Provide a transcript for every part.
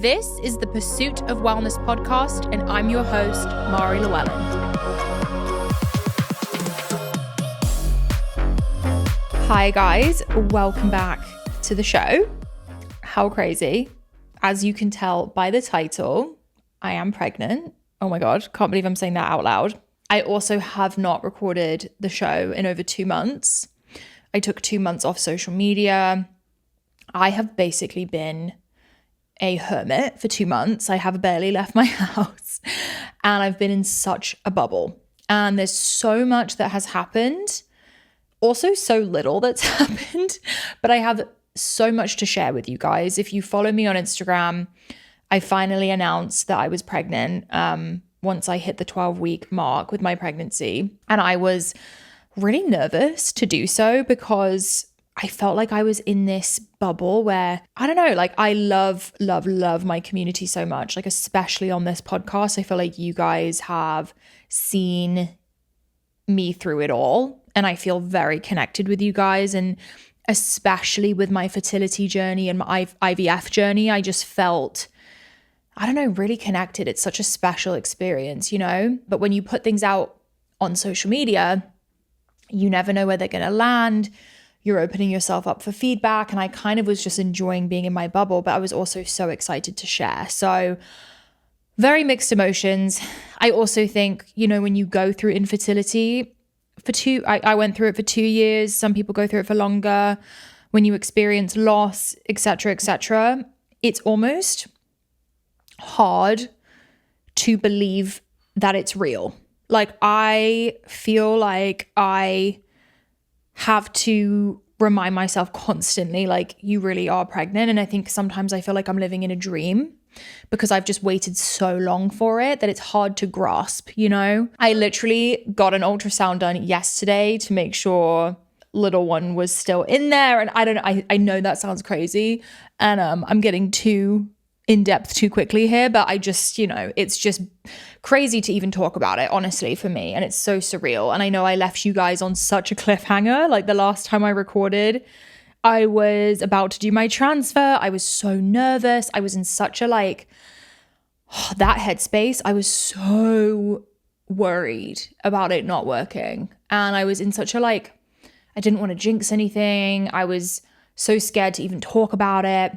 This is the Pursuit of Wellness podcast, and I'm your host, Mari Llewellyn. Hi guys, welcome back to the show. How crazy. As you can tell by the title, I am pregnant. Oh my God, can't believe I'm saying that out loud. I also have not recorded the show in over 2 months. I took 2 months off social media. I have basically been a hermit for 2 months. I have barely left my house and I've been in such a bubble. And there's so much that has happened. Also so little that's happened, but I have so much to share with you guys. If you follow me on Instagram, I finally announced that I was pregnant once I hit the 12-week mark with my pregnancy. And I was really nervous to do so because I felt like I was in this bubble where, I don't know, like I love my community so much, like especially on this podcast. I feel like you guys have seen me through it all and I feel very connected with you guys, and especially with my fertility journey and my IVF journey, I just felt, I don't know, really connected. It's such a special experience, you know? But when you put things out on social media, you never know where they're going to land. You're opening yourself up for feedback. And I kind of was just enjoying being in my bubble, but I was also so excited to share. So very mixed emotions. I also think, you know, when you go through infertility I went through it for 2 years. Some people go through it for longer. When you experience loss, etc., it's almost hard to believe that it's real. Like I feel like I have to remind myself constantly, like, you really are pregnant. And I think sometimes I feel like I'm living in a dream because I've just waited so long for it that it's hard to grasp, you know? I literally got an ultrasound done yesterday to make sure little one was still in there. And I don't know, I know that sounds crazy and I'm getting too in depth too quickly here, but I just, you know, it's just crazy to even talk about it, honestly, for me. And it's so surreal. And I know I left you guys on such a cliffhanger. Like the last time I recorded, I was about to do my transfer. I was so nervous. I was in such a that headspace. I was so worried about it not working. And I was in such a I didn't want to jinx anything. I was so scared to even talk about it.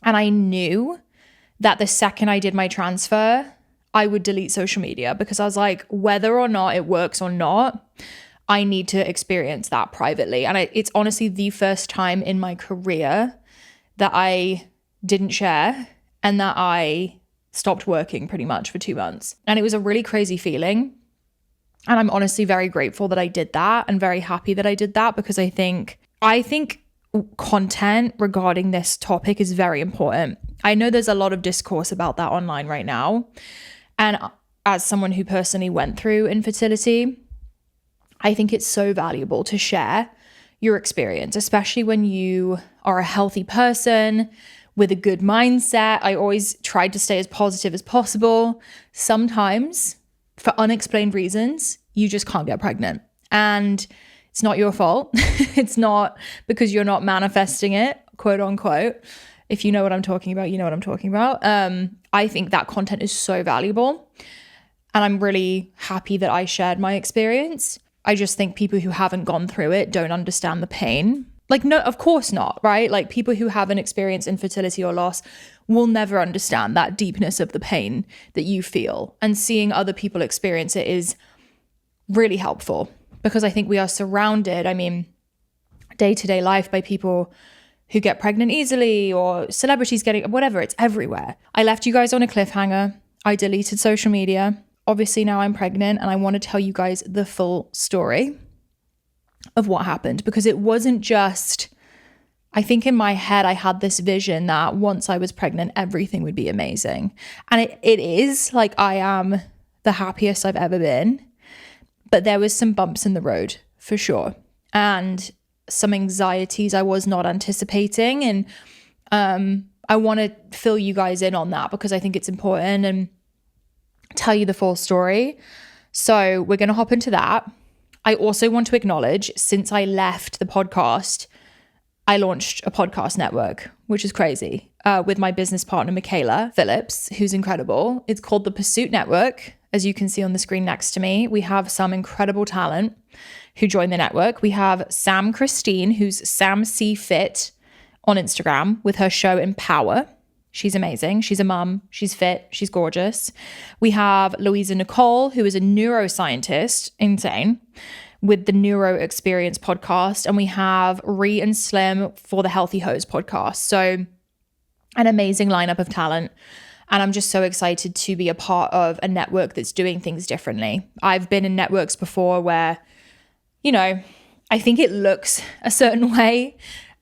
And I knew that the second I did my transfer, I would delete social media because I was like, whether or not it works or not, I need to experience that privately. And it's honestly the first time in my career that I didn't share and that I stopped working pretty much for 2 months. And it was a really crazy feeling. And I'm honestly very grateful that I did that and very happy that I did that because I think content regarding this topic is very important. I know there's a lot of discourse about that online right now. And as someone who personally went through infertility, I think it's so valuable to share your experience, especially when you are a healthy person with a good mindset. I always tried to stay as positive as possible. Sometimes, for unexplained reasons, you just can't get pregnant. And it's not your fault. It's not because you're not manifesting it, quote unquote. If you know what I'm talking about, you know what I'm talking about. I think that content is so valuable. And I'm really happy that I shared my experience. I just think people who haven't gone through it don't understand the pain. No, of course not, right? Like people who haven't experienced infertility or loss will never understand that deepness of the pain that you feel. And seeing other people experience it is really helpful. Because I think we are surrounded, day-to-day life by people who get pregnant easily or celebrities getting, whatever, it's everywhere. I left you guys on a cliffhanger. I deleted social media. Obviously now I'm pregnant and I want to tell you guys the full story of what happened because it wasn't just, I think in my head I had this vision that once I was pregnant, everything would be amazing. And it is, I am the happiest I've ever been. But there was some bumps in the road for sure. And some anxieties I was not anticipating. And I want to fill you guys in on that because I think it's important and tell you the full story. So we're going to hop into that. I also want to acknowledge, since I left the podcast, I launched a podcast network, which is crazy. with my business partner, Michaela Phillips, who's incredible. It's called the Pursuit Network. As you can see on the screen next to me, we have some incredible talent who join the network. We have Sam Christine, who's Sam C Fit on Instagram with her show Empower. She's amazing. She's a mum. She's fit. She's gorgeous. We have Louisa Nicole, who is a neuroscientist, insane, with the Neuro Experience podcast. And we have Ree and Slim for the Healthy Hose podcast. So an amazing lineup of talent. And I'm just so excited to be a part of a network that's doing things differently. I've been in networks before where, you know, I think it looks a certain way,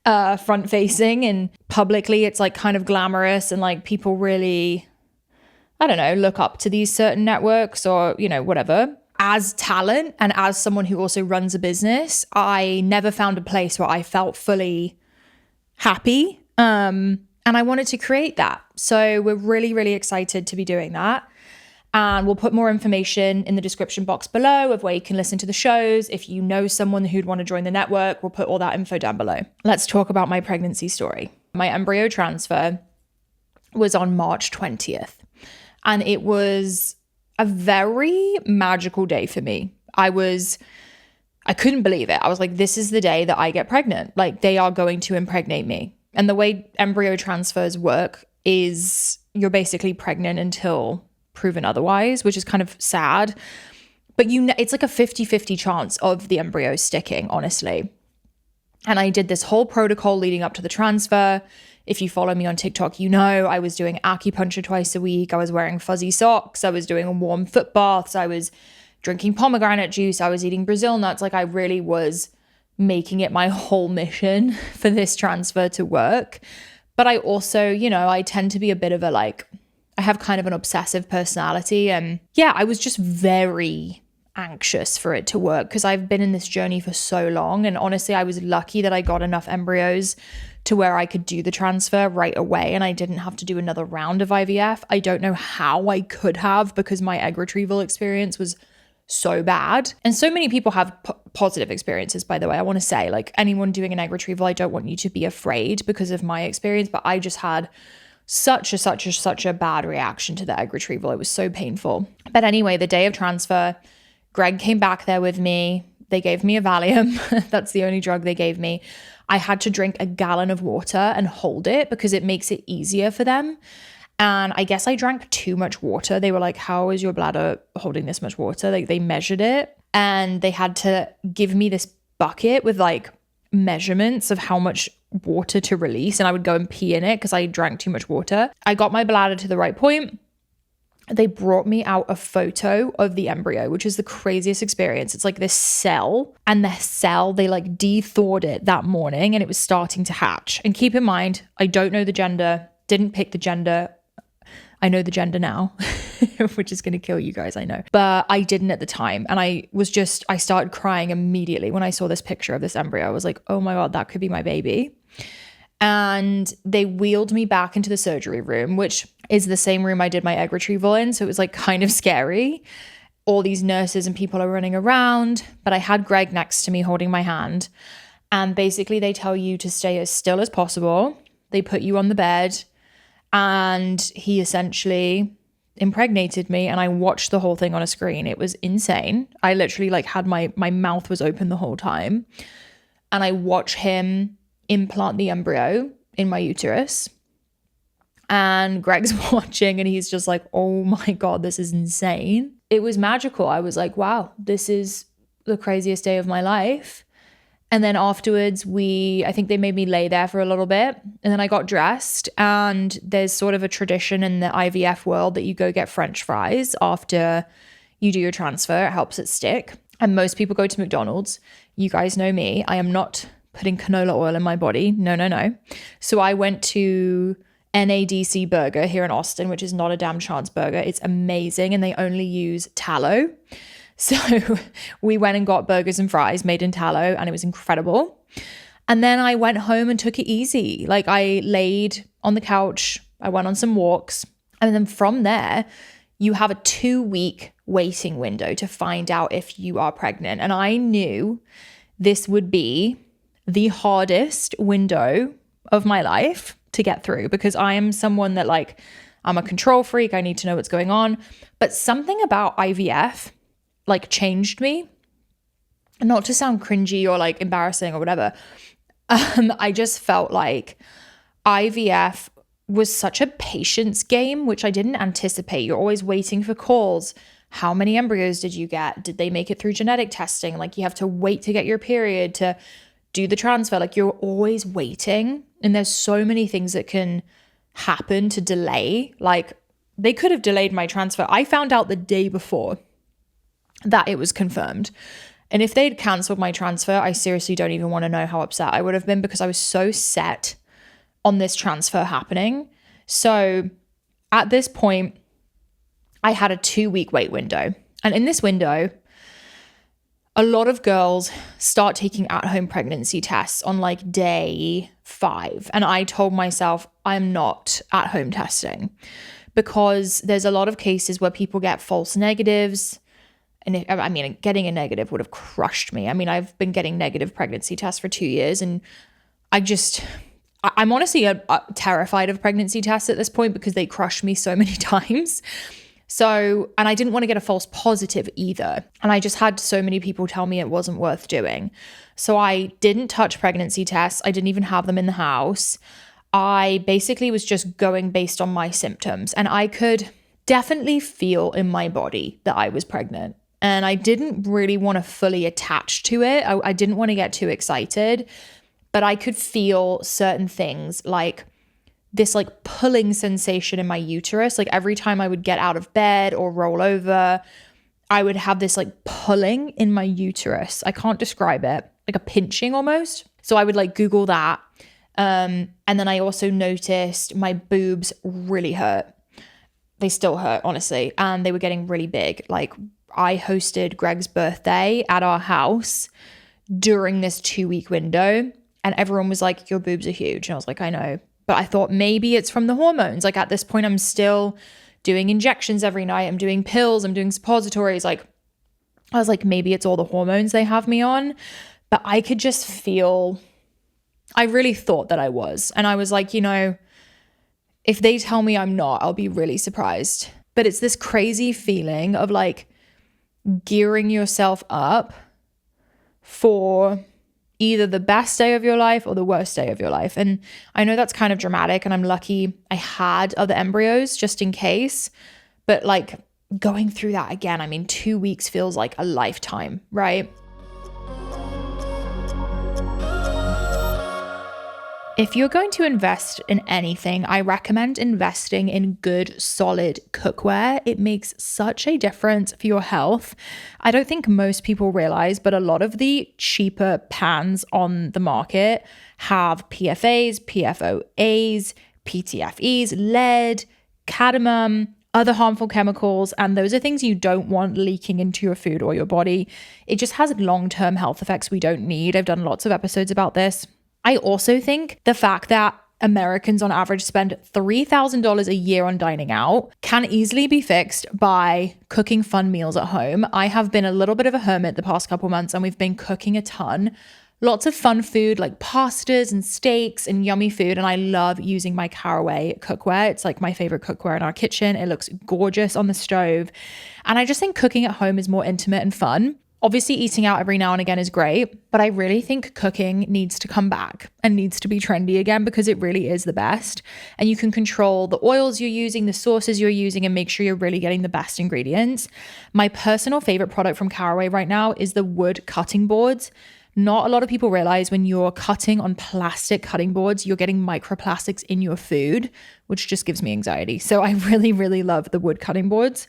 front facing, and publicly it's like kind of glamorous and like people really, I don't know, look up to these certain networks or, you know, whatever. As talent and as someone who also runs a business, I never found a place where I felt fully happy. And I wanted to create that. So we're really, really excited to be doing that. And we'll put more information in the description box below of where you can listen to the shows. If you know someone who'd want to join the network, we'll put all that info down below. Let's talk about my pregnancy story. My embryo transfer was on March 20th. And it was a very magical day for me. I couldn't believe it. I was like, this is the day that I get pregnant. Like, they are going to impregnate me. And the way embryo transfers work is you're basically pregnant until proven otherwise, which is kind of sad. But it's like a 50-50 chance of the embryo sticking, honestly. And I did this whole protocol leading up to the transfer. If you follow me on TikTok, you know I was doing acupuncture twice a week. I was wearing fuzzy socks. I was doing warm foot baths. I was drinking pomegranate juice. I was eating Brazil nuts. Like, I really was making it my whole mission for this transfer to work. But I also, you know, I tend to be a bit of I have kind of an obsessive personality. And yeah, I was just very anxious for it to work because I've been in this journey for so long. And honestly, I was lucky that I got enough embryos to where I could do the transfer right away and I didn't have to do another round of IVF. I don't know how I could have because my egg retrieval experience was so bad. And so many people have positive experiences, by the way. I want to say, like, anyone doing an egg retrieval, I don't want you to be afraid because of my experience, but I just had such a bad reaction to the egg retrieval. It was so painful. But anyway, the day of transfer, Greg came back there with me. They gave me a Valium. That's the only drug they gave me. I had to drink a gallon of water and hold it because it makes it easier for them. And I guess I drank too much water. They were like, how is your bladder holding this much water? Like, they measured it and they had to give me this bucket with like measurements of how much water to release. And I would go and pee in it because I drank too much water. I got my bladder to the right point. They brought me out a photo of the embryo, which is the craziest experience. It's like this cell, and the cell, they like de-thawed it that morning and it was starting to hatch. And keep in mind, I don't know the gender, didn't pick the gender. I know the gender now, which is going to kill you guys, I know. But I didn't at the time. And I started crying immediately when I saw this picture of this embryo. I was like, oh my God, that could be my baby. And they wheeled me back into the surgery room, which is the same room I did my egg retrieval in. So it was like kind of scary. All these nurses and people are running around, but I had Greg next to me holding my hand. And basically they tell you to stay as still as possible. They put you on the bed and he essentially impregnated me, and I watched the whole thing on a screen. It was insane. I literally like had my mouth was open the whole time, and I watched him implant the embryo in my uterus. And Greg's watching and he's just like, oh my God, this is insane. It was magical. I was like, wow, this is the craziest day of my life. And then afterwards, I think they made me lay there for a little bit. And then I got dressed, and there's sort of a tradition in the IVF world that you go get French fries after you do your transfer. It helps it stick. And most people go to McDonald's. You guys know me. I am not putting canola oil in my body. No. So I went to NADC Burger here in Austin, which is not a damn chance burger. It's amazing. And they only use tallow. So we went and got burgers and fries made in tallow, and it was incredible. And then I went home and took it easy. Like, I laid on the couch, I went on some walks, and then from there, you have a 2-week waiting window to find out if you are pregnant. And I knew this would be the hardest window of my life. to get through, because I am someone that like, I'm a control freak. I need to know what's going on. But something about IVF like changed me. Not to sound cringy or like embarrassing or whatever. I just felt like IVF was such a patience game, which I didn't anticipate. You're always waiting for calls. How many embryos did you get? Did they make it through genetic testing? Like you have to wait to get your period to do the transfer. Like you're always waiting. And there's so many things that can happen to delay. Like they could have delayed my transfer. I found out the day before that it was confirmed. And if they'd canceled my transfer, I seriously don't even want to know how upset I would have been, because I was so set on this transfer happening. So at this point, I had a 2-week wait window. And in this window, a lot of girls start taking at-home pregnancy tests on like day 5. And I told myself I'm not at-home testing, because there's a lot of cases where people get false negatives. And getting a negative would have crushed me. I mean, I've been getting negative pregnancy tests for 2 years, and I'm honestly terrified of pregnancy tests at this point, because they crush me so many times. So, and I didn't want to get a false positive either. And I just had so many people tell me it wasn't worth doing. So I didn't touch pregnancy tests. I didn't even have them in the house. I basically was just going based on my symptoms. And I could definitely feel in my body that I was pregnant. And I didn't really want to fully attach to it. I didn't want to get too excited, but I could feel certain things, like this like pulling sensation in my uterus. Like every time I would get out of bed or roll over, I would have this like pulling in my uterus. I can't describe it, like a pinching almost. So I would like Google that. And then I also noticed my boobs really hurt. They still hurt, honestly. And they were getting really big. Like I hosted Greg's birthday at our house during this 2-week window, and everyone was like, your boobs are huge. And I was like, I know. But I thought maybe it's from the hormones. Like at this point, I'm still doing injections every night. I'm doing pills. I'm doing suppositories. Like I was like, maybe it's all the hormones they have me on. But I could just feel, I really thought that I was. And I was like, if they tell me I'm not, I'll be really surprised. But it's this crazy feeling of like gearing yourself up for either the best day of your life or the worst day of your life. And I know that's kind of dramatic, and I'm lucky I had other embryos just in case. But like going through that again, I mean, 2 weeks feels like a lifetime, right? If you're going to invest in anything, I recommend investing in good, solid cookware. It makes such a difference for your health. I don't think most people realize, but a lot of the cheaper pans on the market have PFAs, PFOAs, PTFEs, lead, cadmium, other harmful chemicals, and those are things you don't want leaking into your food or your body. It just has long-term health effects we don't need. I've done lots of episodes about this. I also think the fact that Americans on average spend $3,000 a year on dining out can easily be fixed by cooking fun meals at home. I have been a little bit of a hermit the past couple months, and we've been cooking a ton. Lots of fun food like pastas and steaks and yummy food. And I love using my Caraway cookware. It's like my favorite cookware in our kitchen. It looks gorgeous on the stove. And I just think cooking at home is more intimate and fun. Obviously, eating out every now and again is great, but I really think cooking needs to come back and needs to be trendy again, because it really is the best. And you can control the oils you're using, the sauces you're using, and make sure you're really getting the best ingredients. My personal favorite product from Caraway right now is the wood cutting boards. Not a lot of people realize when you're cutting on plastic cutting boards, you're getting microplastics in your food, which just gives me anxiety. So I really, really love the wood cutting boards.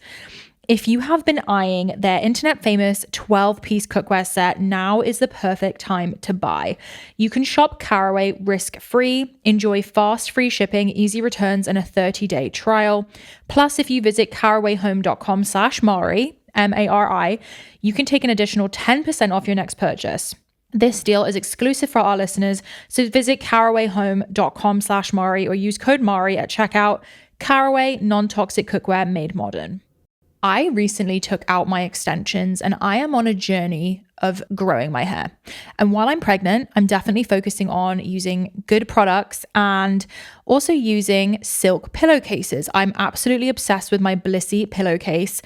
If you have been eyeing their internet famous 12-piece cookware set, now is the perfect time to buy. You can shop Caraway risk-free, enjoy fast free shipping, easy returns, and a 30-day trial. Plus, if you visit carawayhome.com/Mari, M-A-R-I, you can take an additional 10% off your next purchase. This deal is exclusive for our listeners, so visit carawayhome.com/Mari or use code Mari at checkout. Caraway, non-toxic cookware made modern. I recently took out my extensions, and I am on a journey of growing my hair. And while I'm pregnant, I'm definitely focusing on using good products and also using silk pillowcases. I'm absolutely obsessed with my Blissy pillowcase.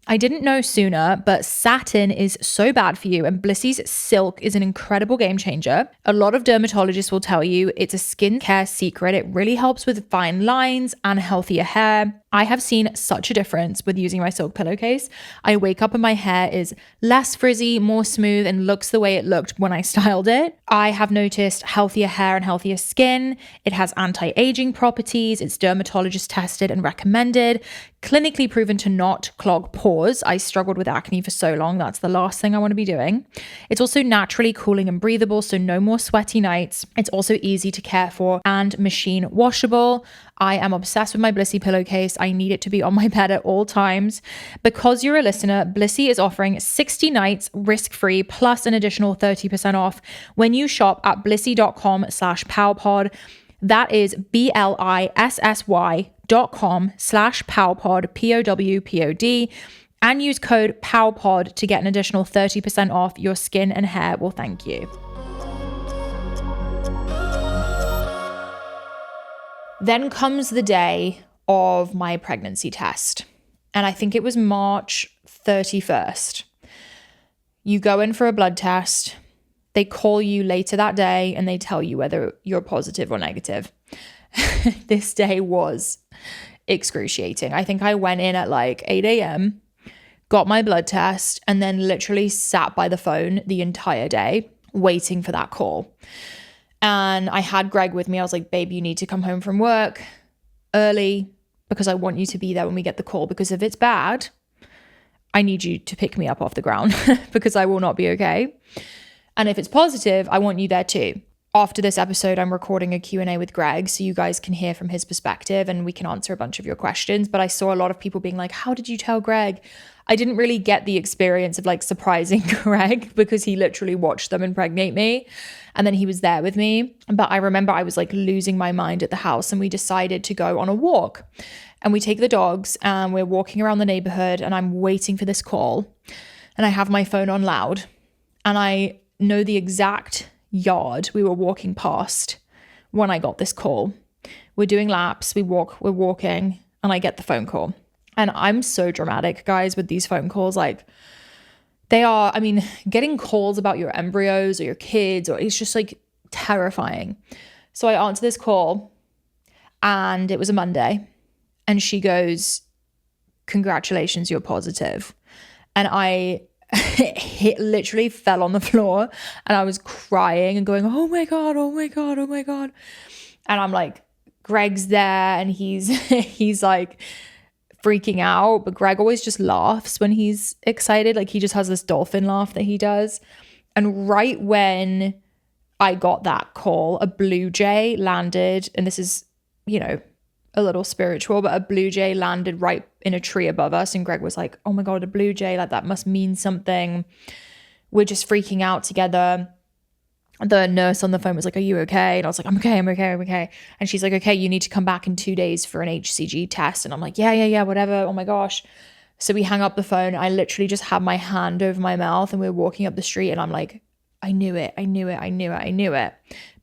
I didn't know sooner, but satin is so bad for you, and Blissy's silk is an incredible game changer. A lot of dermatologists will tell you it's a skincare secret. It really helps with fine lines and healthier hair. I have seen such a difference with using my silk pillowcase. I wake up and my hair is less frizzy, more smooth, and looks the way it looked when I styled it. I have noticed healthier hair and healthier skin. It has anti-aging properties. It's dermatologist tested and recommended, clinically proven to not clog pores. I struggled with acne for so long. That's the last thing I want to be doing. It's also naturally cooling and breathable, so no more sweaty nights. It's also easy to care for and machine washable. I am obsessed with my Blissy pillowcase. I need it to be on my bed at all times. Because you're a listener, Blissy is offering 60 nights risk-free plus an additional 30% off when you shop at blissy.com/powpod. That is BLISSY.com/powpod, POWPOD, and use code POWPOD to get an additional 30% off. Your skin and hair will thank you. Then comes the day of my pregnancy test. And I think it was March 31st. You go in for a blood test. They call you later that day and they tell you whether you're positive or negative. This day was excruciating. I think I went in at like 8 a.m., got my blood test, and then literally sat by the phone the entire day waiting for that call. And I had Greg with me. I was like, babe, you need to come home from work early because I want you to be there when we get the call, because if it's bad, I need you to pick me up off the ground because I will not be okay. And if it's positive, I want you there too. After this episode, I'm recording a Q&A with Greg so you guys can hear from his perspective and we can answer a bunch of your questions. But I saw a lot of people being like, how did you tell Greg? I didn't really get the experience of like surprising Greg because he literally watched them impregnate me and then he was there with me. But I remember I was like losing my mind at the house and we decided to go on a walk. And we take the dogs and we're walking around the neighborhood and I'm waiting for this call and I have my phone on loud and I know the exact yard we were walking past when I got this call. We're doing laps, we're walking, and I get the phone call. And I'm so dramatic, guys, with these phone calls. Like they are, I mean, getting calls about your embryos or your kids, or it's just like terrifying. So I answer this call and it was a Monday and she goes, congratulations, you're positive. And I literally fell on the floor and I was crying and going, oh my God, oh my God, oh my God. And I'm like, Greg's there and he's like freaking out, but Greg always just laughs when he's excited. Like he just has this dolphin laugh that he does. And right when I got that call, a blue jay landed, and this is, you know, a little spiritual, but a blue jay landed right in a tree above us. And Greg was like, oh my God, a blue jay, like that must mean something. We're just freaking out together. The nurse on the phone was like, are you okay? And I was like, I'm okay. And she's like, okay, you need to come back in 2 days for an HCG test. And I'm like, yeah, whatever. Oh my gosh. So we hang up the phone. I literally just had my hand over my mouth and we were walking up the street and I'm like, I knew it.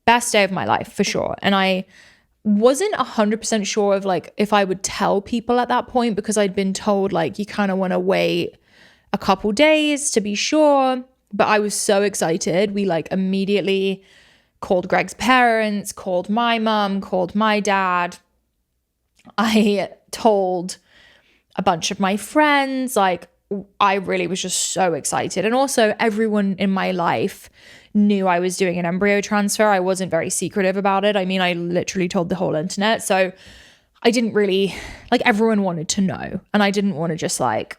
Best day of my life for sure. And I wasn't 100% sure of like if I would tell people at that point because I'd been told like you kind of want to wait a couple days to be sure. But I was so excited. We like immediately called Greg's parents, called my mom, called my dad. I told a bunch of my friends. Like I really was just so excited. And also everyone in my life knew I was doing an embryo transfer. I wasn't very secretive about it. I mean, I literally told the whole internet. So I didn't really, like everyone wanted to know. And I didn't want to just like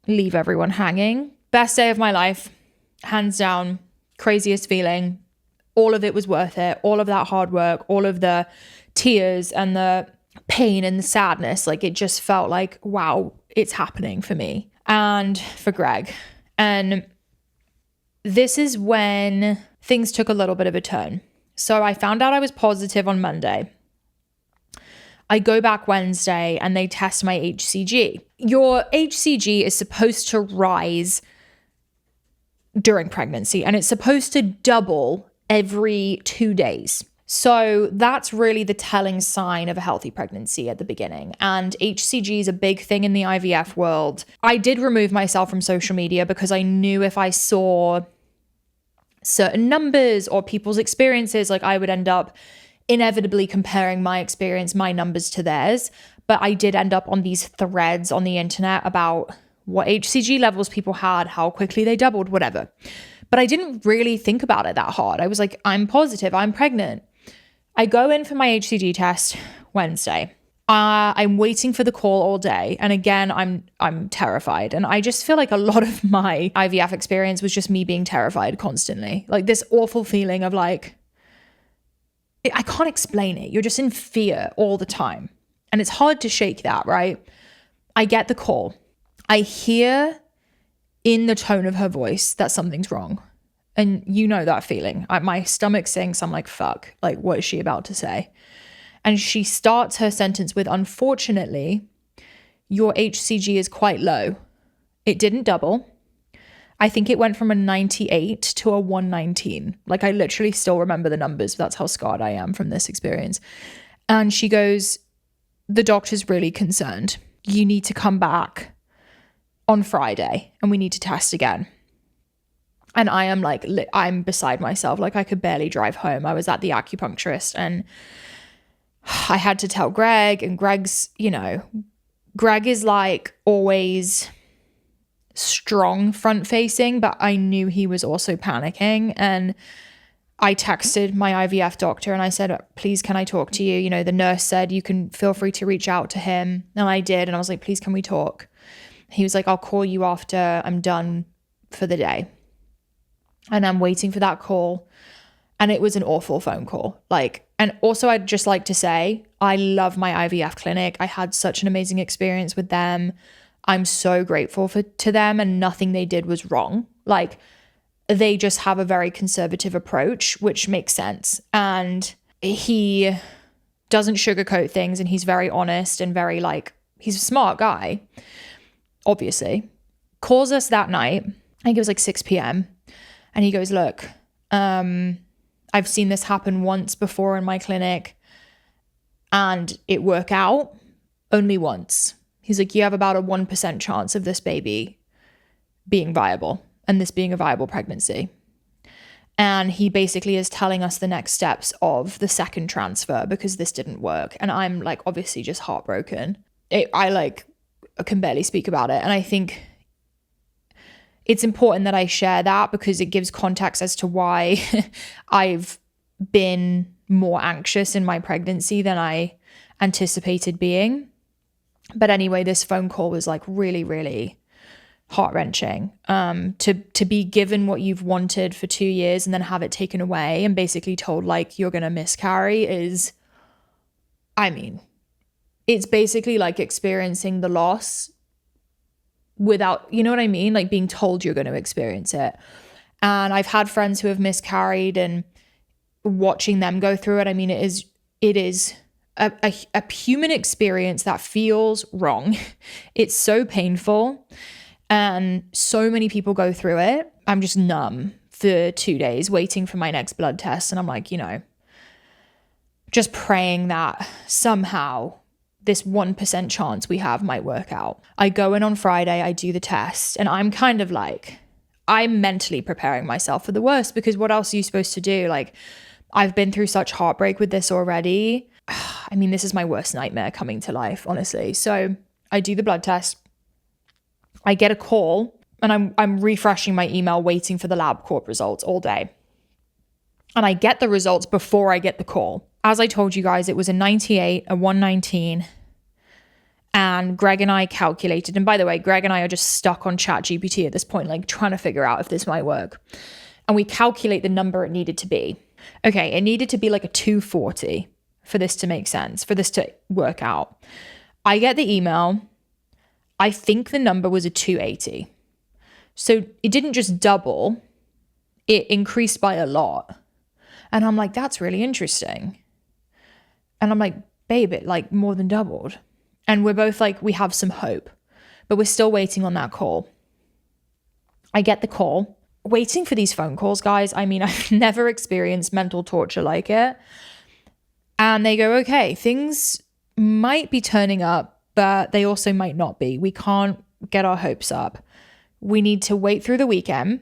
leave everyone hanging. Best day of my life, hands down, craziest feeling. All of it was worth it. All of that hard work, all of the tears and the pain and the sadness. Like it just felt like, wow, it's happening for me and for Greg. And this is when things took a little bit of a turn. So I found out I was positive on Monday. I go back Wednesday and they test my HCG. Your HCG is supposed to rise during pregnancy, and it's supposed to double every 2 days. So that's really the telling sign of a healthy pregnancy at the beginning. And HCG is a big thing in the IVF world. I did remove myself from social media because I knew if I saw certain numbers or people's experiences, like I would end up inevitably comparing my experience, my numbers to theirs. But I did end up on these threads on the internet about what HCG levels people had, how quickly they doubled, whatever. But I didn't really think about it that hard. I was like, I'm positive, I'm pregnant. I go in for my HCG test Wednesday. I'm waiting for the call all day. And again, I'm terrified. And I just feel like a lot of my IVF experience was just me being terrified constantly. Like this awful feeling of like, I can't explain it. You're just in fear all the time. And it's hard to shake that, right? I get the call. I hear in the tone of her voice that something's wrong. And you know that feeling. My stomach sinks. I'm like, fuck, like, what is she about to say? And she starts her sentence with, unfortunately, your HCG is quite low. It didn't double. I think it went from a 98 to a 119. Like, I literally still remember the numbers. That's how scarred I am from this experience. And she goes, the doctor's really concerned. You need to come back on Friday and we need to test again. And I am like, I'm beside myself. Like I could barely drive home. I was at the acupuncturist and I had to tell Greg, and Greg's, Greg is like always strong front facing, but I knew he was also panicking. And I texted my IVF doctor and I said, please, can I talk to you? The nurse said, you can feel free to reach out to him. And I did. And I was like, please, can we talk? He was like, I'll call you after I'm done for the day. And I'm waiting for that call. And it was an awful phone call. And also I'd just like to say, I love my IVF clinic. I had such an amazing experience with them. I'm so grateful to them, and nothing they did was wrong. They just have a very conservative approach, which makes sense. And he doesn't sugarcoat things, and he's very honest and very he's a smart guy, obviously. Calls us that night. I think it was 6 p.m. And he goes, look, I've seen this happen once before in my clinic and it worked out only once. He's like, you have about a 1% chance of this baby being viable and this being a viable pregnancy. And he basically is telling us the next steps of the second transfer because this didn't work. And I'm obviously just heartbroken. I can barely speak about it. And I think it's important that I share that because it gives context as to why I've been more anxious in my pregnancy than I anticipated being. But anyway, this phone call was really, really heart-wrenching. To be given what you've wanted for 2 years and then have it taken away and basically told you're going to miscarry is, it's basically experiencing the loss without, you know what I mean? Being told you're going to experience it. And I've had friends who have miscarried, and watching them go through it, it is a human experience that feels wrong. It's so painful, and so many people go through it. I'm just numb for 2 days waiting for my next blood test. And I'm just praying that somehow this 1% chance we have might work out. I go in on Friday, I do the test, and I'm kind of I'm mentally preparing myself for the worst because what else are you supposed to do? I've been through such heartbreak with this already. This is my worst nightmare coming to life, honestly. So I do the blood test. I get a call, and I'm refreshing my email waiting for the LabCorp results all day. And I get the results before I get the call. As I told you guys, it was a 98, a 119. And Greg and I calculated, and by the way, Greg and I are just stuck on ChatGPT at this point, trying to figure out if this might work. And we calculate the number it needed to be. Okay, it needed to be a 240 for this to make sense, for this to work out. I get the email. I think the number was a 280. So it didn't just double, it increased by a lot. And I'm like, that's really interesting. And I'm like, babe, it more than doubled. And we're both we have some hope, but we're still waiting on that call. I get the call. waiting for these phone calls, guys. I mean, I've never experienced mental torture like it. And they go, okay, things might be turning up, but they also might not be. We can't get our hopes up. We need to wait through the weekend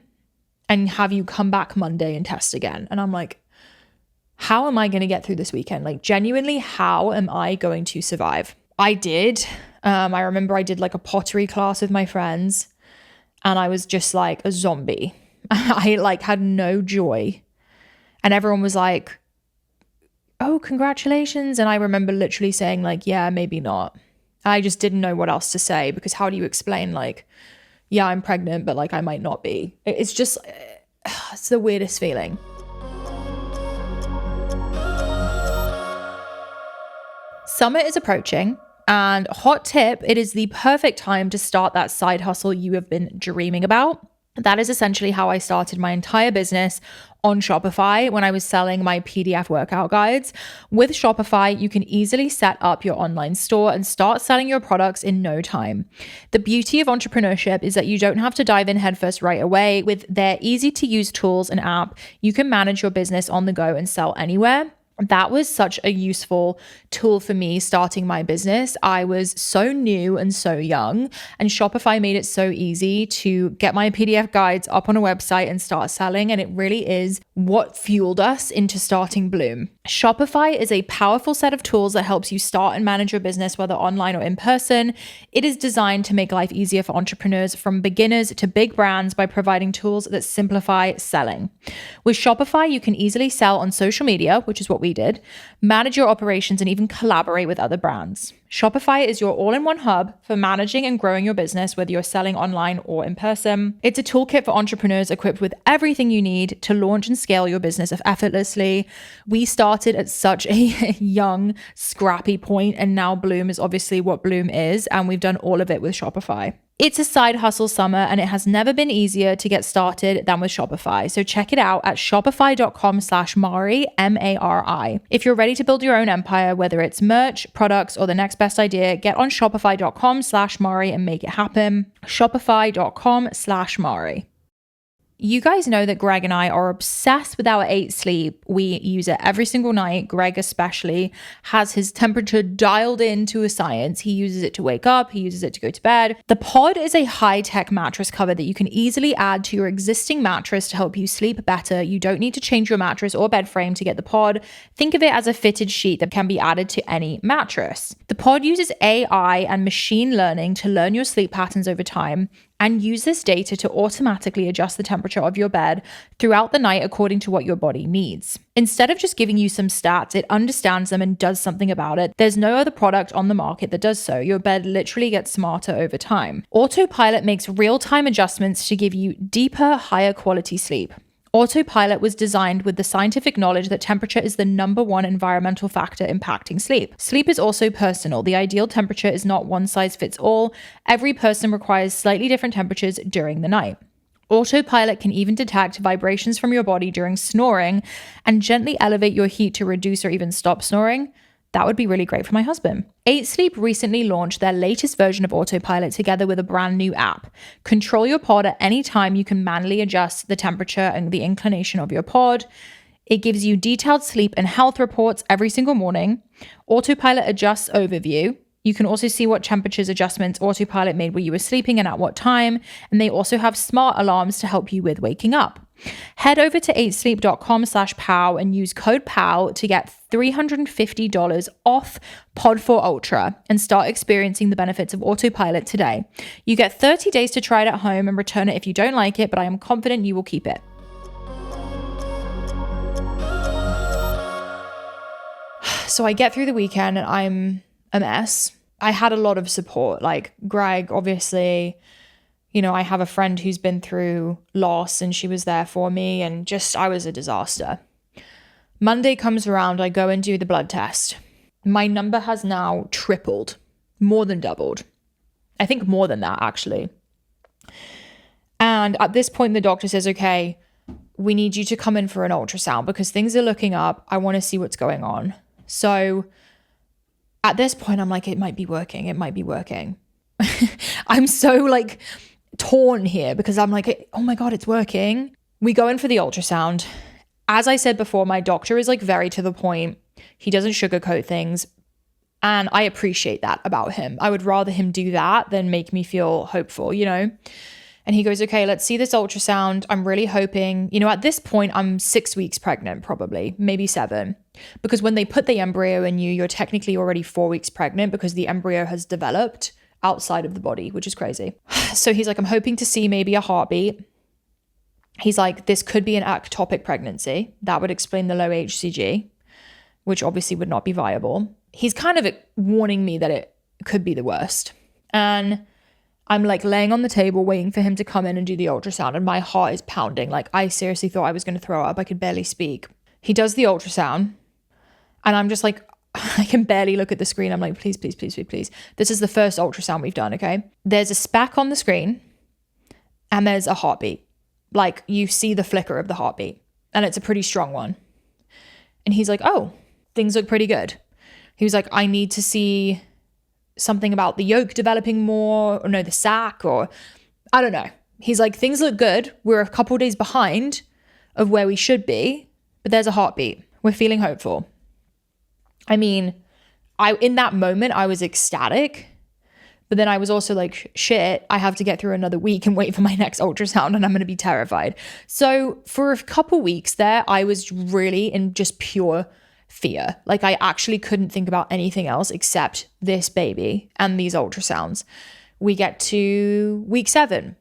and have you come back Monday and test again. And I'm like, how am I going to get through this weekend? Like, genuinely, how am I going to survive? I did. I remember I did like a pottery class with my friends and I was just like a zombie. I like had no joy. And everyone was like, oh, congratulations. And I remember literally saying like, yeah, maybe not. I just didn't know what else to say, because how do you explain like, yeah, I'm pregnant, but like I might not be. It's just, it's the weirdest feeling. Summer is approaching, and hot tip, it is the perfect time to start that side hustle you have been dreaming about. That is essentially how I started my entire business on Shopify when I was selling my PDF workout guides. With Shopify, you can easily set up your online store and start selling your products in no time. The beauty of entrepreneurship is that you don't have to dive in headfirst right away. With their easy to use tools and app, you can manage your business on the go and sell anywhere. That was such a useful tool for me starting my business. I was so new and so young, and Shopify made it so easy to get my PDF guides up on a website and start selling. And it really is what fueled us into starting Bloom. Shopify is a powerful set of tools that helps you start and manage your business, whether online or in person. It is designed to make life easier for entrepreneurs from beginners to big brands by providing tools that simplify selling. With Shopify, you can easily sell on social media, which is what we did, manage your operations, and even collaborate with other brands. Shopify is your all-in-one hub for managing and growing your business, whether you're selling online or in person. It's a toolkit for entrepreneurs equipped with everything you need to launch and scale your business effortlessly. We started at such a young, scrappy point, and now Bloom is obviously what Bloom is, and we've done all of it with Shopify. It's a side hustle summer, and it has never been easier to get started than with Shopify. So check it out at shopify.com/Mari, M-A-R-I. If you're ready to build your own empire, whether it's merch, products, or the next best idea, get on shopify.com/Mari and make it happen. Shopify.com/Mari. You guys know that Greg and I are obsessed with our 8 sleep. We use it every single night. Greg especially has his temperature dialed into a science. He uses it to wake up. He uses it to go to bed. The Pod is a high-tech mattress cover that you can easily add to your existing mattress to help you sleep better. You don't need to change your mattress or bed frame to get the Pod. Think of it as a fitted sheet that can be added to any mattress. The Pod uses AI and machine learning to learn your sleep patterns over time and use this data to automatically adjust the temperature of your bed throughout the night according to what your body needs. Instead of just giving you some stats, it understands them and does something about it. There's no other product on the market that does so. Your bed literally gets smarter over time. Autopilot makes real-time adjustments to give you deeper, higher quality sleep. Autopilot was designed with the scientific knowledge that temperature is the number one environmental factor impacting sleep. Sleep is also personal. The ideal temperature is not one size fits all. Every person requires slightly different temperatures during the night. Autopilot can even detect vibrations from your body during snoring and gently elevate your heat to reduce or even stop snoring. That would be really great for my husband. 8 Sleep recently launched their latest version of Autopilot together with a brand new app. Control your pod at any time. You can manually adjust the temperature and the inclination of your pod. It gives you detailed sleep and health reports every single morning. Autopilot adjusts overview. You can also see what temperatures adjustments Autopilot made while you were sleeping and at what time. And they also have smart alarms to help you with waking up. Head over to 8sleep.com/POW and use code POW to get $350 off Pod 4 Ultra and start experiencing the benefits of Autopilot today. You get 30 days to try it at home and return it if you don't like it, but I am confident you will keep it. So I get through the weekend and I'm a mess. I had a lot of support, like Greg, obviously. You know, I have a friend who's been through loss and she was there for me, and just, I was a disaster. Monday comes around, I go and do the blood test. My number has now tripled, more than doubled. I think more than that, actually. And at this point, the doctor says, okay, we need you to come in for an ultrasound because things are looking up. I want to see what's going on. So at this point, I'm like, it might be working. It might be working. I'm so like torn here because I'm like, oh my God, it's working. We go in for the ultrasound. As I said before, my doctor is like very to the point. He doesn't sugarcoat things. And I appreciate that about him. I would rather him do that than make me feel hopeful, you know? And he goes, okay, let's see this ultrasound. I'm really hoping, you know, at this point, I'm 6 weeks pregnant, probably, maybe 7. Because when they put the embryo in you, you're technically already 4 weeks pregnant because the embryo has developed outside of the body, which is crazy. So he's like, I'm hoping to see maybe a heartbeat. He's like, this could be an ectopic pregnancy. That would explain the low HCG, which obviously would not be viable. He's kind of warning me that it could be the worst. And I'm like laying on the table waiting for him to come in and do the ultrasound, and my heart is pounding. Like, I seriously thought I was going to throw up. I could barely speak. He does the ultrasound and I'm just like, I can barely look at the screen. I'm like, please, please, please, please, please. This is the first ultrasound we've done, okay? There's a speck on the screen and there's a heartbeat. Like, you see the flicker of the heartbeat, and it's a pretty strong one. And he's like, oh, things look pretty good. He was like, I need to see something about the yolk developing more, or no, the sac, or I don't know. He's like, things look good. We're a couple days behind of where we should be, but there's a heartbeat. We're feeling hopeful. I mean, in that moment, I was ecstatic, but then I was also like, shit, I have to get through another week and wait for my next ultrasound, and I'm going to be terrified. So for a couple weeks there, I was really in just pure fear. Like, I actually couldn't think about anything else except this baby and these ultrasounds. We get to week 7.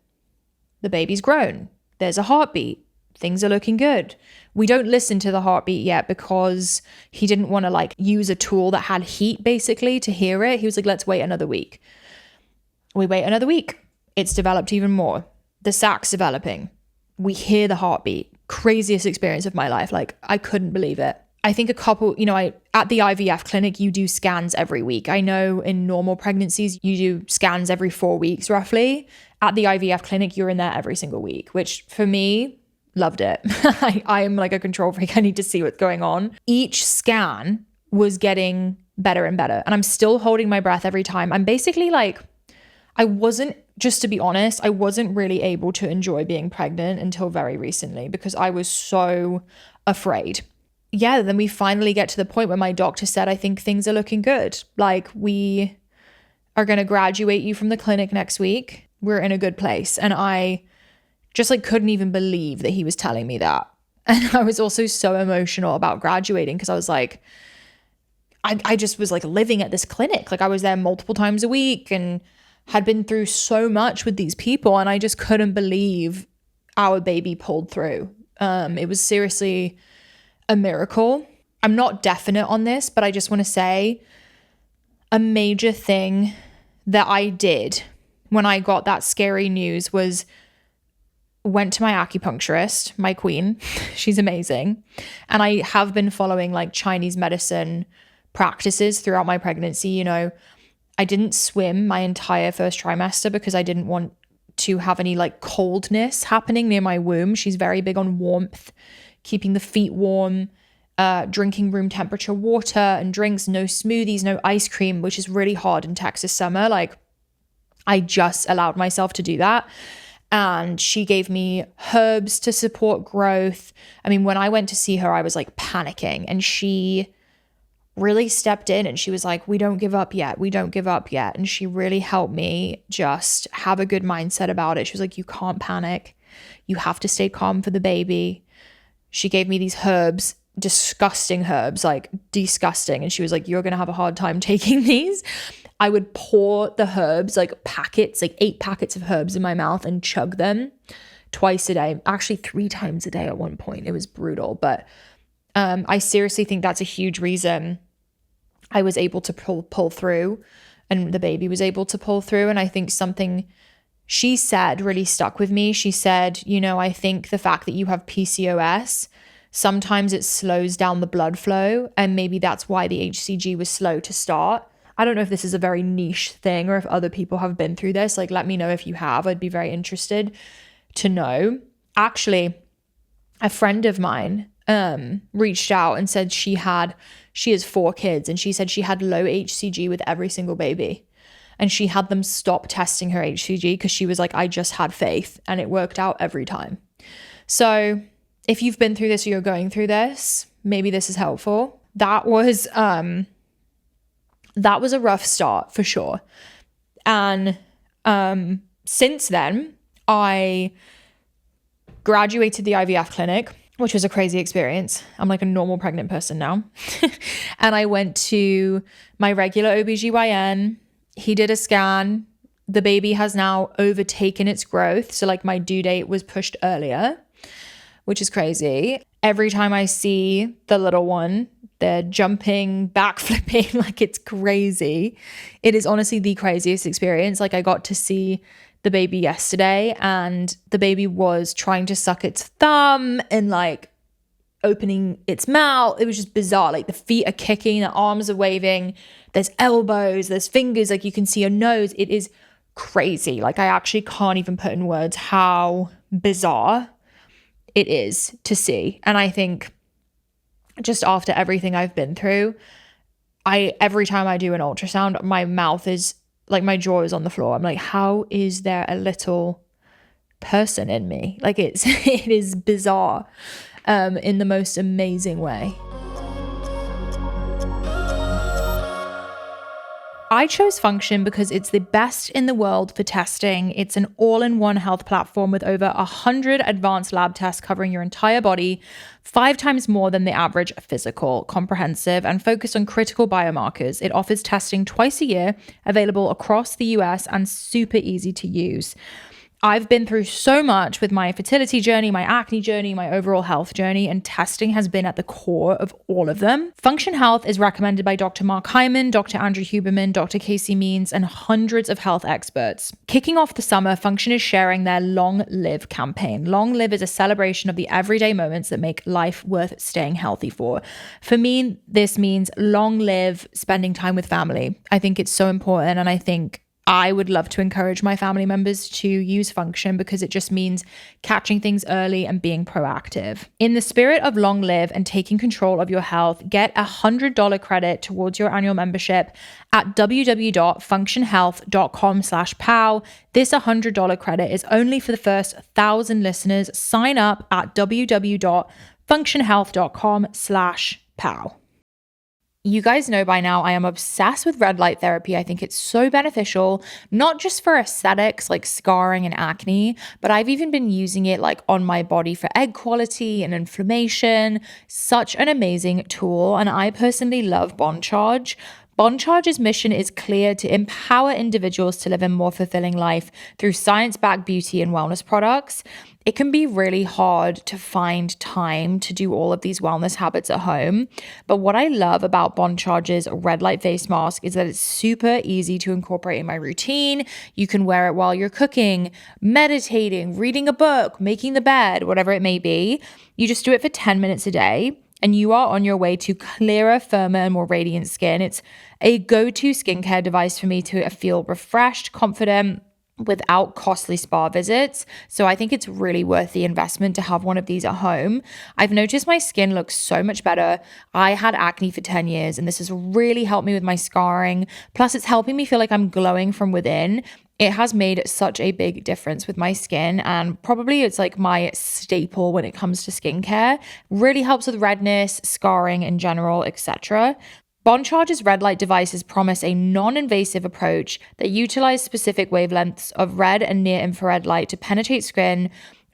The baby's grown. There's a heartbeat. Things are looking good. We don't listen to the heartbeat yet because he didn't want to like use a tool that had heat basically to hear it. He was like, let's wait another week. We wait another week. It's developed even more. The sac's developing. We hear the heartbeat. Craziest experience of my life. Like, I couldn't believe it. I think a couple, you know, at the IVF clinic, you do scans every week. I know in normal pregnancies, you do scans every 4 weeks roughly. At the IVF clinic, you're in there every single week, which for me, loved it. I am like a control freak. I need to see what's going on. Each scan was getting better and better. And I'm still holding my breath every time. I'm basically like, just to be honest, I wasn't really able to enjoy being pregnant until very recently because I was so afraid. Yeah, then we finally get to the point where my doctor said, I think things are looking good. Like, we are going to graduate you from the clinic next week. We're in a good place. And I just like couldn't even believe that he was telling me that. And I was also so emotional about graduating because I was like, I just was like living at this clinic. Like, I was there multiple times a week and had been through so much with these people. And I just couldn't believe our baby pulled through. It was seriously a miracle. I'm not definite on this, but I just want to say a major thing that I did when I got that scary news was went to my acupuncturist, my queen. She's amazing. And I have been following like Chinese medicine practices throughout my pregnancy. You know, I didn't swim my entire first trimester because I didn't want to have any like coldness happening near my womb. She's very big on warmth, keeping the feet warm, drinking room temperature water and drinks, no smoothies, no ice cream, which is really hard in Texas summer. Like, I just allowed myself to do that. And she gave me herbs to support growth. I mean, when I went to see her, I was like panicking, and she really stepped in and she was like, we don't give up yet. We don't give up yet. And she really helped me just have a good mindset about it. She was like, you can't panic. You have to stay calm for the baby. She gave me these herbs, disgusting herbs, like disgusting. And she was like, you're going to have a hard time taking these. I would pour the herbs, like packets, like 8 packets of herbs in my mouth and chug them twice a day, actually 3 times a day at one point. It was brutal. But I seriously think that's a huge reason I was able to pull through, and the baby was able to pull through. And I think something she said really stuck with me. She said, you know, I think the fact that you have PCOS, sometimes it slows down the blood flow, and maybe that's why the HCG was slow to start. I don't know if this is a very niche thing or if other people have been through this. Like, let me know if you have. I'd be very interested to know. Actually, a friend of mine reached out and said she has 4 kids, and she said she had low HCG with every single baby. And she had them stop testing her HCG because she was like, I just had faith, and it worked out every time. So if you've been through this or you're going through this, maybe this is helpful. That was a rough start for sure. And since then, I graduated the IVF clinic, which was a crazy experience. I'm like a normal pregnant person now. And I went to my regular OBGYN. He did a scan. The baby has now overtaken its growth. So like my due date was pushed earlier, which is crazy. Every time I see the little one, they're jumping, backflipping, like it's crazy. It is honestly the craziest experience. Like I got to see the baby yesterday and the baby was trying to suck its thumb and like opening its mouth. It was just bizarre. Like the feet are kicking, the arms are waving, there's elbows, there's fingers, like you can see a nose. It is crazy. Like I actually can't even put in words how bizarre it is to see. And I think just after everything I've been through, every time I do an ultrasound, my mouth is like, my jaw is on the floor. I'm like, how is there a little person in me? Like it is bizarre in the most amazing way. I chose Function because it's the best in the world for testing. It's an all-in-one health platform with over 100 advanced lab tests covering your entire body, 5 times more than the average physical, comprehensive, and focused on critical biomarkers. It offers testing twice a year, available across the US, and super easy to use. I've been through so much with my fertility journey, my acne journey, my overall health journey, and testing has been at the core of all of them. Function Health is recommended by Dr. Mark Hyman, Dr. Andrew Huberman, Dr. Casey Means, and hundreds of health experts. Kicking off the summer, Function is sharing their Long Live campaign. Long Live is a celebration of the everyday moments that make life worth staying healthy for. For me, this means long live spending time with family. I think it's so important, and I think I would love to encourage my family members to use Function because it just means catching things early and being proactive. In the spirit of long live and taking control of your health, get $100 credit towards your annual membership at www.functionhealth.com/pow. This $100 credit is only for the first 1,000 listeners. Sign up at www.functionhealth.com/pow. You guys know by now I am obsessed with red light therapy. I think it's so beneficial, not just for aesthetics like scarring and acne, but I've even been using it like on my body for egg quality and inflammation. Such an amazing tool. And I personally love Bond Charge. Bond Charge's mission is clear: to empower individuals to live a more fulfilling life through science-backed beauty and wellness products. It can be really hard to find time to do all of these wellness habits at home. But what I love about Bond Charge's red light face mask is that it's super easy to incorporate in my routine. You can wear it while you're cooking, meditating, reading a book, making the bed, whatever it may be. You just do it for 10 minutes a day, and you are on your way to clearer, firmer, and more radiant skin. It's a go-to skincare device for me to feel refreshed, confident, without costly spa visits. So I think it's really worth the investment to have one of these at home. I've noticed my skin looks so much better. I had acne for 10 years and this has really helped me with my scarring. Plus it's helping me feel like I'm glowing from within. It has made such a big difference with my skin, and probably it's like my staple when it comes to skincare. Really helps with redness, scarring in general, etc. Bond Charge's red light devices promise a non-invasive approach that utilize specific wavelengths of red and near-infrared light to penetrate skin,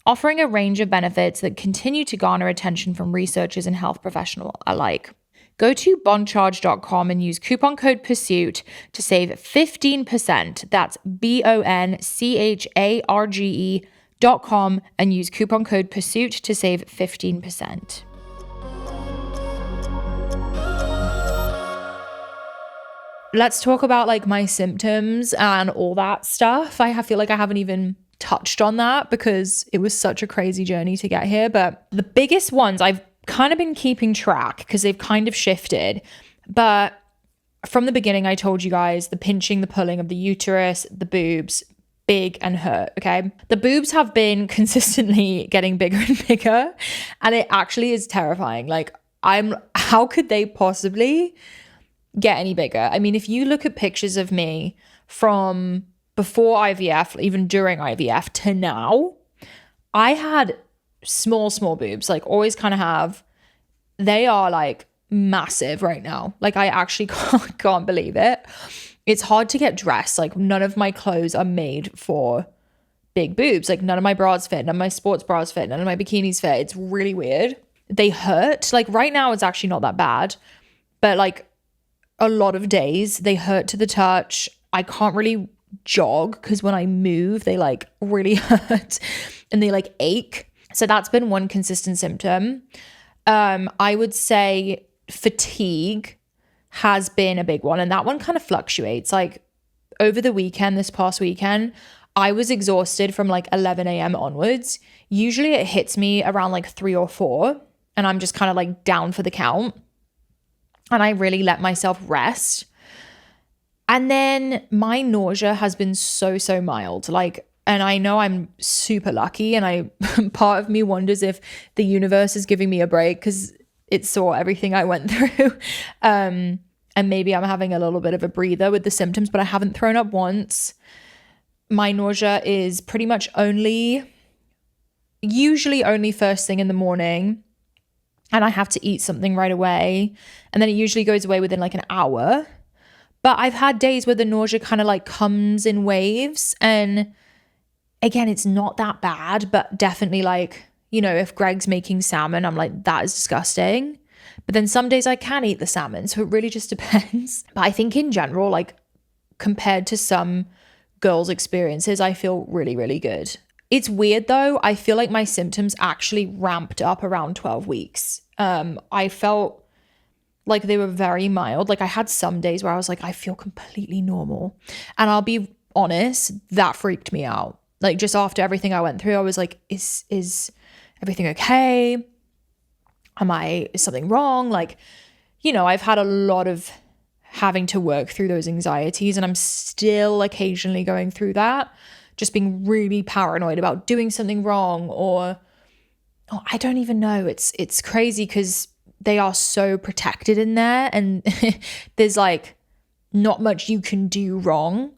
offering a range of benefits that continue to garner attention from researchers and health professionals alike. Go to bondcharge.com and use coupon code PURSUIT to save 15%. That's BONCHARGE.com and use coupon code PURSUIT to save 15%. Let's talk about like my symptoms and all that stuff. I feel like I haven't even touched on that because it was such a crazy journey to get here. But the biggest ones I've kind of been keeping track because they've kind of shifted. But from the beginning, I told you guys the pinching, the pulling of the uterus, the boobs, big and hurt. Okay. The boobs have been consistently getting bigger and bigger. And it actually is terrifying. Like how could they possibly get any bigger? I mean, if you look at pictures of me from before IVF, even during IVF to now, I had small boobs, like always kind of have. They are like massive right now. Like I actually can't believe it. It's hard to get dressed. Like none of my clothes are made for big boobs. Like none of my bras fit, none of my sports bras fit, none of my bikinis fit. It's really weird. They hurt. Like right now it's actually not that bad, but like a lot of days they hurt to the touch. I can't really jog because when I move they like really hurt and they like ache. So that's been one consistent symptom. I would say fatigue has been a big one, and that one kind of fluctuates. Like over the weekend, this past weekend, I was exhausted from like 11 a.m. onwards. Usually it hits me around like 3 or 4 and I'm just kind of like down for the count. And I really let myself rest. And then my nausea has been so mild. Like, and I know I'm super lucky, and part of me wonders if the universe is giving me a break because it saw everything I went through. And maybe I'm having a little bit of a breather with the symptoms, but I haven't thrown up once. My nausea is pretty much usually only first thing in the morning, and I have to eat something right away. And then it usually goes away within like an hour. But I've had days where the nausea kind of like comes in waves. And again, it's not that bad, but definitely like, you know, if Greg's making salmon, I'm like, that is disgusting. But then some days I can eat the salmon. So it really just depends. But I think in general, like compared to some girls' experiences, I feel really good. It's weird though. I feel like my symptoms actually ramped up around 12 weeks. I felt like they were very mild. Like I had some days where I was like, I feel completely normal. And I'll be honest, that freaked me out. Like just after everything I went through, I was like, is everything okay? Is something wrong? Like, you know, I've had a lot of having to work through those anxieties, and I'm still occasionally going through that, just being really paranoid about doing something wrong, or I don't even know. It's crazy because they are so protected in there, and there's like not much you can do wrong.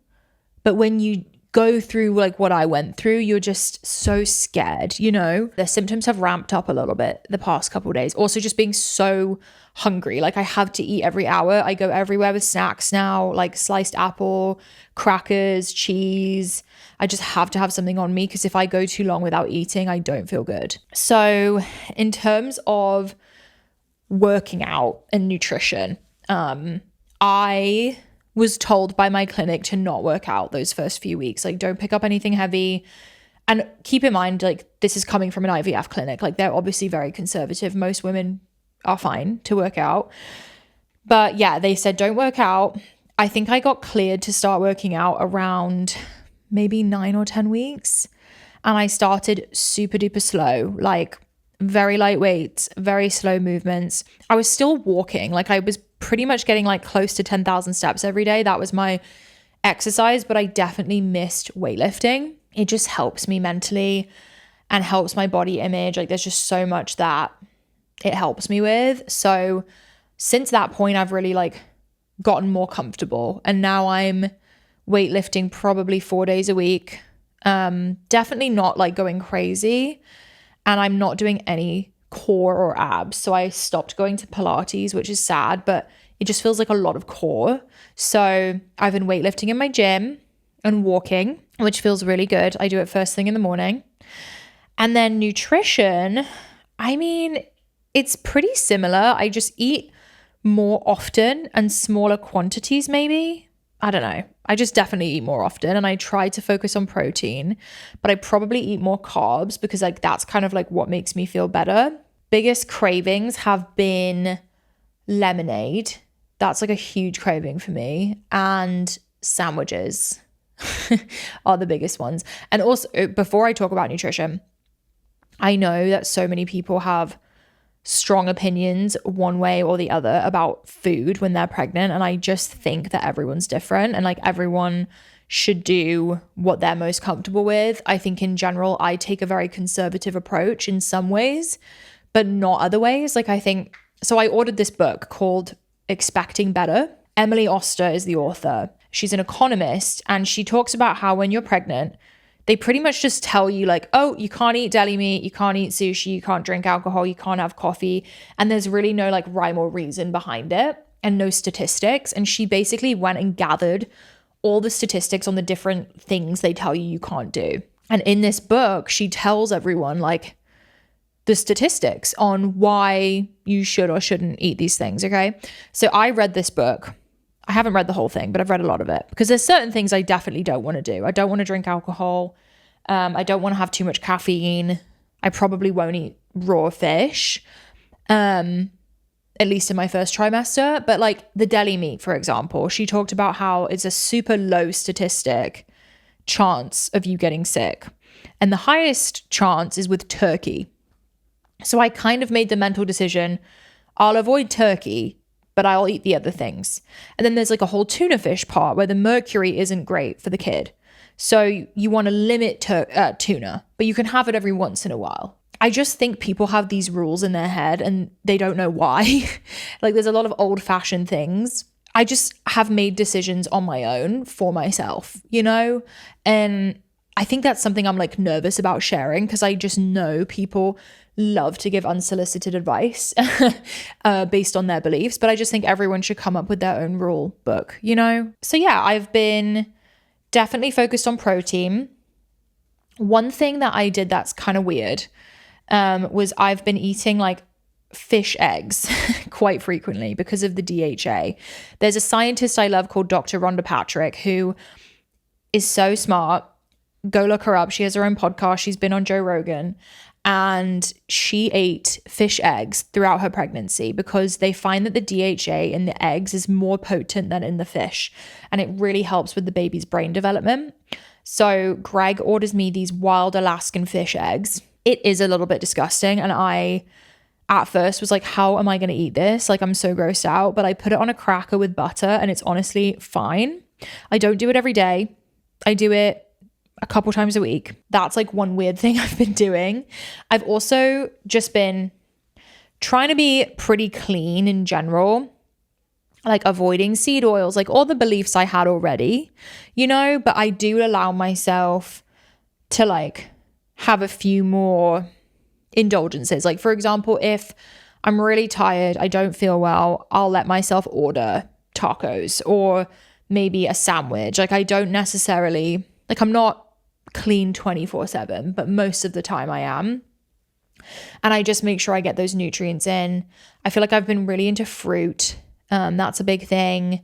But when you go through like what I went through, you're just so scared, you know? The symptoms have ramped up a little bit the past couple of days. Also just being so hungry. Like I have to eat every hour. I go everywhere with snacks now, like sliced apple, crackers, cheese. I just have to have something on me because if I go too long without eating, I don't feel good. So in terms of working out and nutrition, I was told by my clinic to not work out those first few weeks. Like don't pick up anything heavy. And keep in mind, like this is coming from an IVF clinic. Like they're obviously very conservative. Most women are fine to work out. But yeah, they said don't work out. I think I got cleared to start working out around maybe 9 or 10 weeks. And I started super duper slow, like very lightweight, very slow movements. I was still walking. Like I was pretty much getting like close to 10,000 steps every day. That was my exercise, but I definitely missed weightlifting. It just helps me mentally and helps my body image. Like there's just so much that it helps me with. So since that point, I've really like gotten more comfortable, and now I'm weightlifting probably 4 days a week. Definitely not like going crazy, and I'm not doing any core or abs. So I stopped going to Pilates, which is sad, but it just feels like a lot of core. So I've been weightlifting in my gym and walking, which feels really good. I do it first thing in the morning. And then nutrition, I mean, it's pretty similar. I just eat more often and smaller quantities maybe. I don't know. I just definitely eat more often, and I try to focus on protein, but I probably eat more carbs because like that's kind of like what makes me feel better. Biggest cravings have been lemonade. That's like a huge craving for me, and sandwiches are the biggest ones. And also, before I talk about nutrition, I know that so many people have strong opinions one way or the other about food when they're pregnant, and I just think that everyone's different, and like everyone should do what they're most comfortable with. I think in general I take a very conservative approach in some ways, but not other ways. Like I think, so I ordered this book called Expecting Better. Emily Oster is the author. She's an economist, and she talks about how when you're pregnant, they pretty much just tell you like, oh, you can't eat deli meat, you can't eat sushi, you can't drink alcohol, you can't have coffee. And there's really no like rhyme or reason behind it and no statistics. And she basically went and gathered all the statistics on the different things they tell you can't do. And in this book, she tells everyone like the statistics on why you should or shouldn't eat these things, okay? So I read this book. I haven't read the whole thing, but I've read a lot of it because there's certain things I definitely don't want to do. I don't want to drink alcohol. I don't want to have too much caffeine. I probably won't eat raw fish, at least in my first trimester. But like the deli meat, for example, she talked about how it's a super low statistic chance of you getting sick. And the highest chance is with turkey. So I kind of made the mental decision, I'll avoid turkey, but I'll eat the other things. And then there's like a whole tuna fish part where the mercury isn't great for the kid. So you want to limit tuna, but you can have it every once in a while. I just think people have these rules in their head and they don't know why. Like there's a lot of old-fashioned things. I just have made decisions on my own for myself, you know? And I think that's something I'm like nervous about sharing because I just know people love to give unsolicited advice based on their beliefs, but I just think everyone should come up with their own rule book, you know? So yeah, I've been definitely focused on protein. One thing that I did that's kind of weird was I've been eating like fish eggs quite frequently because of the DHA. There's a scientist I love called Dr. Rhonda Patrick who is so smart. Go look her up. She has her own podcast. She's been on Joe Rogan. And she ate fish eggs throughout her pregnancy because they find that the DHA in the eggs is more potent than in the fish. And it really helps with the baby's brain development. So Greg orders me these wild Alaskan fish eggs. It is a little bit disgusting. And I, at first, was like, how am I going to eat this? Like, I'm so grossed out. But I put it on a cracker with butter and it's honestly fine. I don't do it every day. I do it a couple times a week. That's like one weird thing I've been doing. I've also just been trying to be pretty clean in general, like avoiding seed oils, like all the beliefs I had already, you know, but I do allow myself to like have a few more indulgences. Like for example, if I'm really tired, I don't feel well, I'll let myself order tacos or maybe a sandwich. Like I don't necessarily, like I'm not clean 24/7, but most of the time I am. And I just make sure I get those nutrients in. I feel like I've been really into fruit. That's a big thing.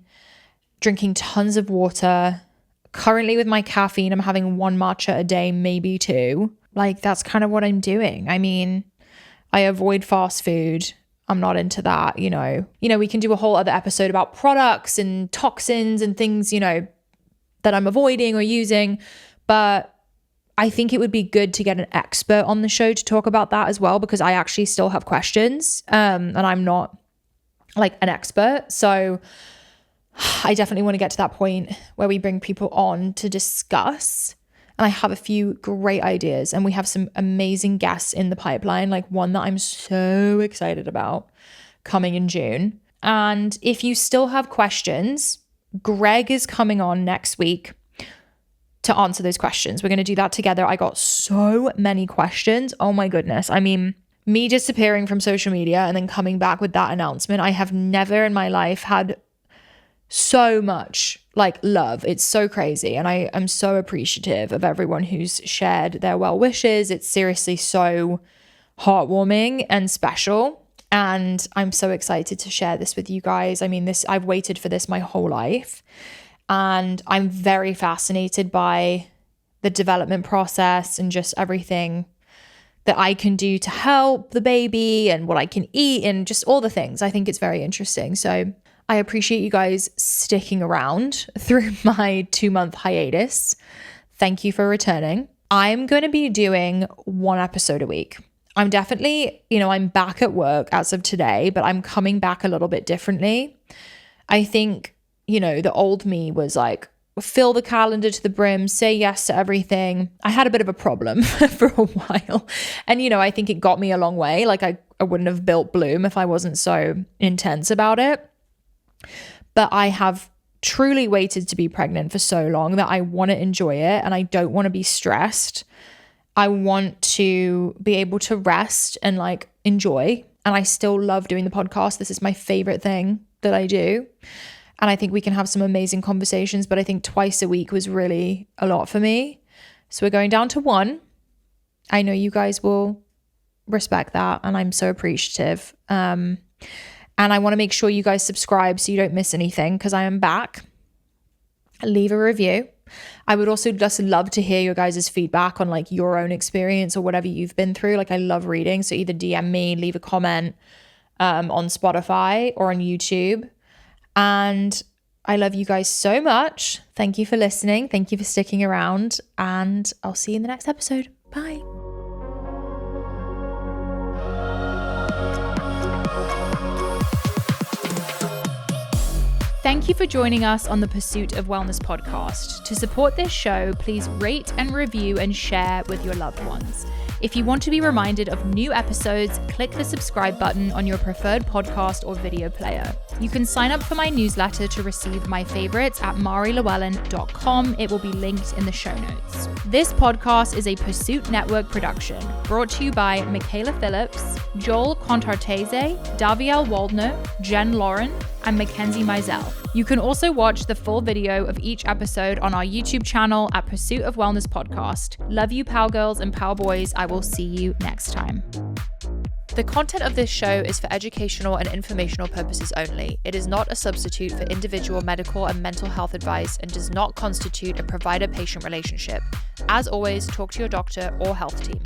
Drinking tons of water. Currently with my caffeine, I'm having one matcha a day, maybe two. Like that's kind of what I'm doing. I mean, I avoid fast food. I'm not into that, you know. We can do a whole other episode about products and toxins and things, you know, that I'm avoiding or using. But I think it would be good to get an expert on the show to talk about that as well, because I actually still have questions and I'm not like an expert. So I definitely want to get to that point where we bring people on to discuss. And I have a few great ideas and we have some amazing guests in the pipeline, like one that I'm so excited about coming in June. And if you still have questions, Greg is coming on next week to answer those questions. We're going to do that together. I got so many questions. Oh my goodness. I mean, me disappearing from social media and then coming back with that announcement, I have never in my life had so much like love. It's so crazy. And I am so appreciative of everyone who's shared their well wishes. It's seriously so heartwarming and special. And I'm so excited to share this with you guys. I mean, I've waited for this my whole life. And I'm very fascinated by the development process and just everything that I can do to help the baby and what I can eat and just all the things. I think it's very interesting. So I appreciate you guys sticking around through my 2-month hiatus. Thank you for returning. I'm going to be doing one episode a week. I'm definitely, I'm back at work as of today, but I'm coming back a little bit differently. I think the old me was like, fill the calendar to the brim, say yes to everything. I had a bit of a problem for a while. And, I think it got me a long way. Like I wouldn't have built Bloom if I wasn't so intense about it. But I have truly waited to be pregnant for so long that I want to enjoy it and I don't want to be stressed. I want to be able to rest and like enjoy. And I still love doing the podcast. This is my favorite thing that I do. And I think we can have some amazing conversations, but I think twice a week was really a lot for me. So we're going down to 1. I know you guys will respect that and I'm so appreciative. And I want to make sure you guys subscribe so you don't miss anything because I am back. Leave a review. I would also just love to hear your guys' feedback on like your own experience or whatever you've been through. Like I love reading. So either DM me, leave a comment on Spotify or on YouTube. And I love you guys so much. Thank you for listening. Thank you for sticking around. And I'll see you in the next episode. Bye. Thank you for joining us on the Pursuit of Wellness podcast. To support this show, please rate and review and share with your loved ones. If you want to be reminded of new episodes, click the subscribe button on your preferred podcast or video player. You can sign up for my newsletter to receive my favorites at marilewellyn.com. It will be linked in the show notes. This podcast is a Pursuit Network production, brought to you by Michaela Phillips, Joel Contartese, Daviel Waldner, Jen Lauren, and Mackenzie Mizell. You can also watch the full video of each episode on our YouTube channel at Pursuit of Wellness Podcast. Love you, Power Girls and Power Boys. I will see you next time. The content of this show is for educational and informational purposes only. It is not a substitute for individual medical and mental health advice and does not constitute a provider-patient relationship. As always, talk to your doctor or health team.